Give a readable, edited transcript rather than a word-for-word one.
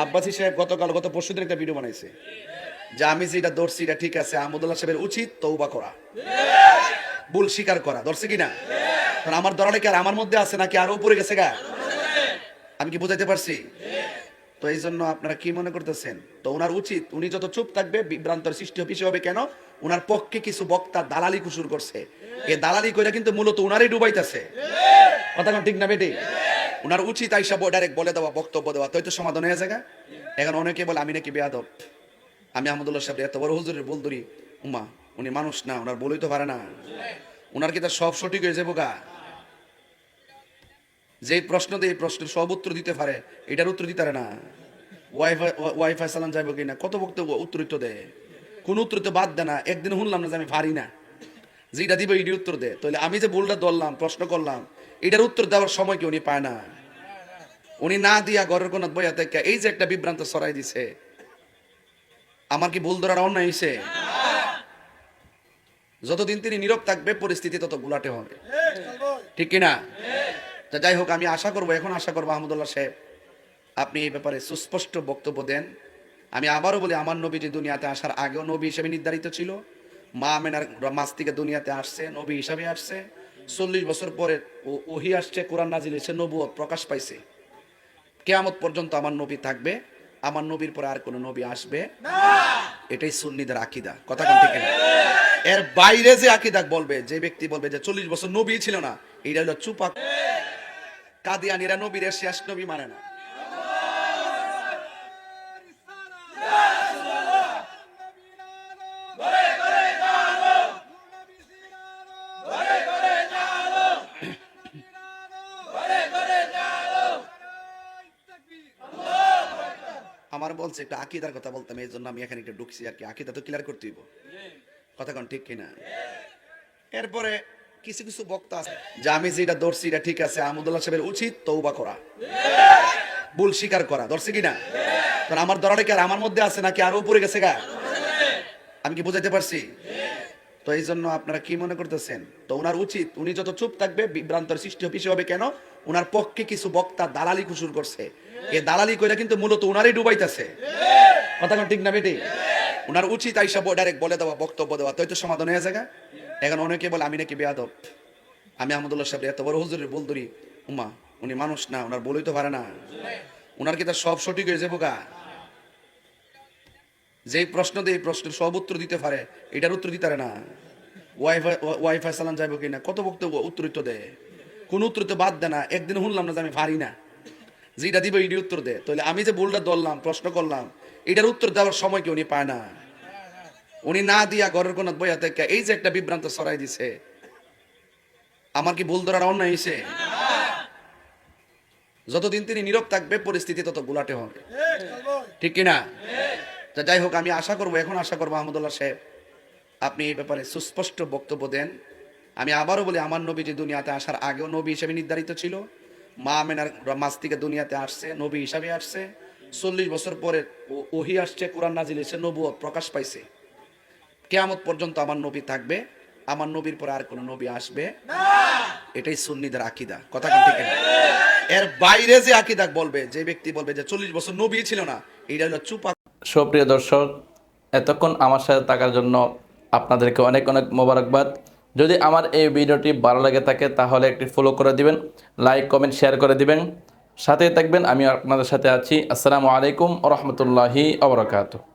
আব্বাসী সাহেব গত পরশুদিন একটা ভিডিও বানাইছে যে আমি যেটা ধরছি এটা ঠিক আছে, আহমদুল্লাহ সাহেবের উচিত তওবা করা, ভুল স্বীকার করা। ধরছে কিনা? কারণ আমার ধরনে কি আর আমার মধ্যে আছে নাকি আরো উপরে গেছে গা? আমি কি বুঝাইতে পারছি? তো এই জন্য আপনারা কি মনে করতেছেন? তো ওনার উচিত, উনি যত চুপ থাকবে বিভ্রান্তর সৃষ্টি হবে। কেন? ওনার পক্ষে কিছু বক্তা দালালি কুসুর করছে, এই দালালি কইরা কিন্তু মূলত ওনারই ডুবাইতেছে। কথা কোন ঠিক না বেটি? ওনার উচিত আইসা ডাইরেক্ট বলে দেওয়া, বক্তব্য দেওয়া, তো সমাধান হয়ে যায়। এখন অনেকে বলে আমি নাকি বেয়াদব, আমি আহমদুল্লাহ সাহেব এত বড় হুজুরের বল ধরি, উমা উনি মানুষ না, ওনার বলেই তো পারে না, ওনার কি তার সব সঠিক হয়ে যাবো গা? যে প্রশ্ন দিয়ে এই প্রশ্নের সব উত্তর দিতে পারে, এটার উত্তর দিতে পারে না। ওয়াইফাই সালাম যাইব কিনা, কত বক্তব্য উত্তর দেয়, কোন উত্তর তো বাদ দেয় না। একদিন শুনলাম না যে আমি পারি না, যেটা দিব এটি উত্তর দেয়। তাহলে আমি যে ভুলটা ধরলাম, প্রশ্ন করলাম, এটার উত্তর দেওয়ার সময় কি উনি পায় না? উনি না দিয়া ঘরের কোন বইয়া থেকে এই যে একটা বিভ্রান্ত ছড়াই দিছে, আমার কি ভুল ধরার অন্যায় হয়েছে? যতদিন তিনি নীরব থাকবে পরিস্থিতি তত গুলাটে হবে, ঠিক কিনা? যাই হোক, আমি আশা করবো, এখন আশা করবো আহমদুল্লাহ সাহেব আপনি এই ব্যাপারে সুস্পষ্ট বক্তব্য দেন। আমি আবারও বলি, আমার নবী যে দুনিয়াতে আসার আগেও নবী হিসেবে নির্ধারিত ছিল, মা আমেনার মাস থেকে দুনিয়াতে আসছে, নবী হিসাবে আসছে। 40 বছর পরে ওহী আসছে, কোরআন নাজিল হয়েছে, নবুয়ত প্রকাশ পাইছে। কিয়ামত পর্যন্ত আমার নবী থাকবে, আমার নবীর পরে আর কোনো নবী আসবে না। এটাই সুন্নিদের আকীদা। কথা কোন ঠিক না? এর বাইরে যে আকীদা বলবে, যে ব্যক্তি বলবে যে 40 বছর নবী ছিল না, এটা হলো চুপা। কাদিয়ানীরা নবীর শেষ নবী মানে না। আমার বলছে একটা আকীদার কথা বলতাম, এই জন্য আমি এখানে একটু ঢুকছি আর কি। আকীদা তো ক্লিয়ার করতে হইব, কথা কোন ঠিক কিনা? এরপরে কিছু কিছু বক্তা আছে যে আমি যেটা ধরছি এটা ঠিক আছে, আহমদুল্লাহ সাহেবের উচিত তওবা করা, ভুল স্বীকার করা। ধরছে কিনা? কারণ আমার ধরাটা কি আর আমার মধ্যে আছে নাকি আরো উপরে গেছে গা? আমি কি বুঝাইতে পারছি? তো এই জন্য আপনারা কি মনে করতেছেন? তো ওনার উচিত, উনি যত চুপ থাকবে বিভ্রান্তর সৃষ্টি হবে। কেন? ওনার পক্ষে কিছু বক্তা দালালি কুসুর করছে, এই দালালি কইরা কিন্তু মূলত ওনারই ডুবাইতেছে। কথা কোন ঠিক না বেটি? ওনার উচিত আইসা ডাইরেক্ট বলে দেওয়া, বক্তব্য দেওয়া, তো সমাধান হয়ে যায়। এখন অনেকে বলে আমি নাকি বেয়াদব, আমি আহমদুল্লাহ সাহেব এত বড় হুজুরের বল ধরি, উমা উনি মানুষ না, ওনার বলেই তো পারে না, ওনার কি তার সব সঠিক হয়ে যাবো গা? যে প্রশ্ন দিয়ে এই প্রশ্নের সব উত্তর দিতে পারে, এটার উত্তর দিতে পারে না। ওয়াইফাই সালাম যাইব কিনা, কত বক্তব্য উত্তর দেয়, কোন উত্তর তো বাদ দেয় না। একদিন শুনলাম না যে আমি পারি না, যেটা দিব এটি উত্তর দেয়। তাহলে আমি যে ভুলটা ধরলাম, প্রশ্ন করলাম, এটার উত্তর দেওয়ার সময় কি উনি পায় না? উনি না দিয়া ঘরের কোন বইয়া থেকে এই যে একটা বিভ্রান্ত ছড়াই দিছে, আমার কি ভুল ধরার অন্যায় হয়েছে? যতদিন তিনি নীরব থাকবে পরিস্থিতি তত গুলাটে হবে, ঠিক কিনা? যাই হোক, আমি আশা করবো, এখন আশা করবো আহমদুল্লাহ সাহেব আপনি এই ব্যাপারে সুস্পষ্ট বক্তব্য দেন। আমি আবারও বলি, আমার নবী যে দুনিয়াতে আসার আগেও নবী হিসেবে নির্ধারিত ছিল, মা আমেনার মাস থেকে দুনিয়াতে আসছে, নবী হিসাবে আসছে। 40 বছর পরে ওহী আসছে, কোরআন নাজিল হয়েছে, নবুয়ত প্রকাশ পাইছে। কিয়ামত পর্যন্ত আমার নবী থাকবে, আমার নবীর পরে আর কোনো নবী আসবে না। এটাই সুন্নিদের আকীদা। কথা কোন ঠিক না? এর বাইরে যে আকীদা বলবে, যে ব্যক্তি বলবে যে 40 বছর নবী ছিল না, এটা হলো চুপা। সুপ্রিয় দর্শক, এতক্ষণ আমার সাথে থাকার জন্য আপনাদেরকে অনেক অনেক মোবারকবাদ। যদি আমার এই ভিডিওটি ভালো লাগে থাকে তাহলে একটি ফলো করে দিবেন, লাইক কমেন্ট শেয়ার করে দিবেন, সাথে থাকবেন। আমি আপনাদের সাথে আছি। আসসালামু আলাইকুম ওয়া রাহমাতুল্লাহি ওয়া বারাকাতুহু।